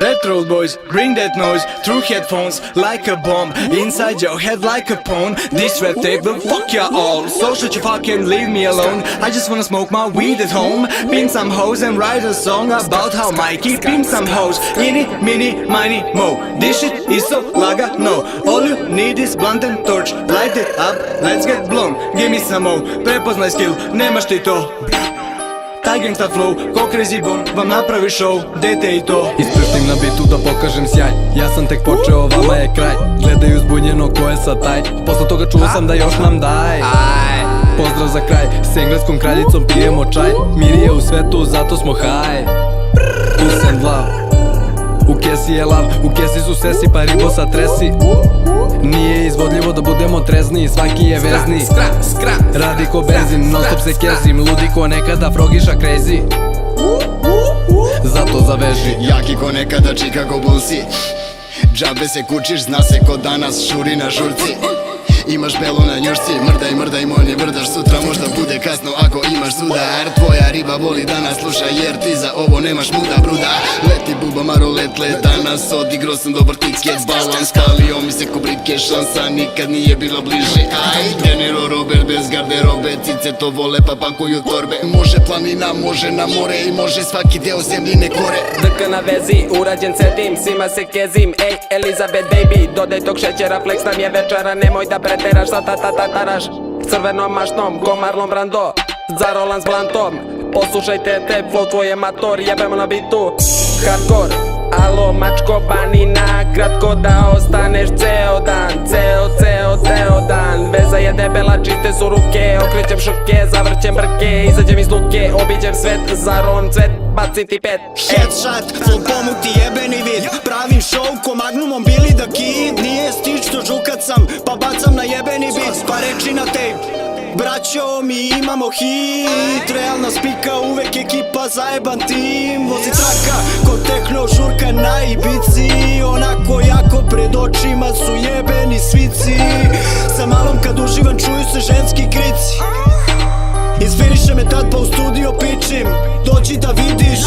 Retroad boys, bring that noise through headphones like a bomb inside your head like a pawn. This rap tape will fuck ya all, so should you fucking leave me alone. I just wanna smoke my weed at home, pimp some hoes and write a song about how Mikey pimp some hoes. Eeny, meeny, miny, mo. This shit is so laga, no. All you need is blunt and torch. Light it up, let's get blown. Give me some more, prepoznaj skill, nemaš ti to. Taj gangsta flow, ko crazy bone, vam napravi show, dete i to. Isprštim na bitu da pokažem sjaj, ja sam tek počeo, vama je kraj. Gledaju zbunjeno ko je sad taj, posle toga čuo sam da još nam daj. Pozdrav za kraj, s engleskom kraljicom pijemo čaj. Mir je u svetu, zato smo high. Peace and love. U kesi je lav, u kesi su sesi pa ribo sa tresi. Nije izvodljivo da budemo trezni, svaki je vezni. Radi ko benzin, non stop se kezim, ludi ko nekada frogiša crazy. Zato zaveži. Jaki ko nekada Chicago Bullsi, džabe se kučiš, zna se ko danas šuri na žurci. Imaš belo na njušci, mrdaj, mrdaj, moj ne vrdaš, sutra možda bude kasno ako imaš sudar. Tvoja riba voli da nas sluša jer ti za ovo nemaš muda bruda. Leti buba maro let danas odigro sam dobar ticket balans. Kalio mi se ko brike, šansa nikad nije bila bliže. Aj, Deniro Robert bez garderobe, cice to vole pa pakuju torbe. Može planina, može na more i može svaki deo zemljine kore. DK na vezi, urađen cetim, svima se kezim. Ej, Elizabeth baby, dodaj tog šećera, flex nam je večera, nemoj da preteraš, sa ta-ta-ta-taraš. Crvenom mašnom, ko Marlon Brando, zarolan s blantom. Poslušajte te flow, tvoje mator, jebemo na bitu. Hardcore, alo mačko banina, kratko da ostaneš ceo dan, ceo dan. Veza je debela, čiste su ruke, okrećem šrke, zavrćem brke, izađem iz luke, obiđem svet, zaron cvet, bacim ti pet. Headshot, flow pomuti jebeni vid, pravim show ko magnumom bili da kid. Nije stić što žukat sam, pa bacam na jebeni beat, pa reči na tape. Braćo, mi imamo hit, realna spika, uvek ekipa, zajeban tim. Vozi traka, ko tehno žurka na Ibici, onako jako pred očima su jebeni svici. Sa malom kad uživam čuju se ženski krici. Inspiriše me tad pa u studio pičim, dođi da vidiš.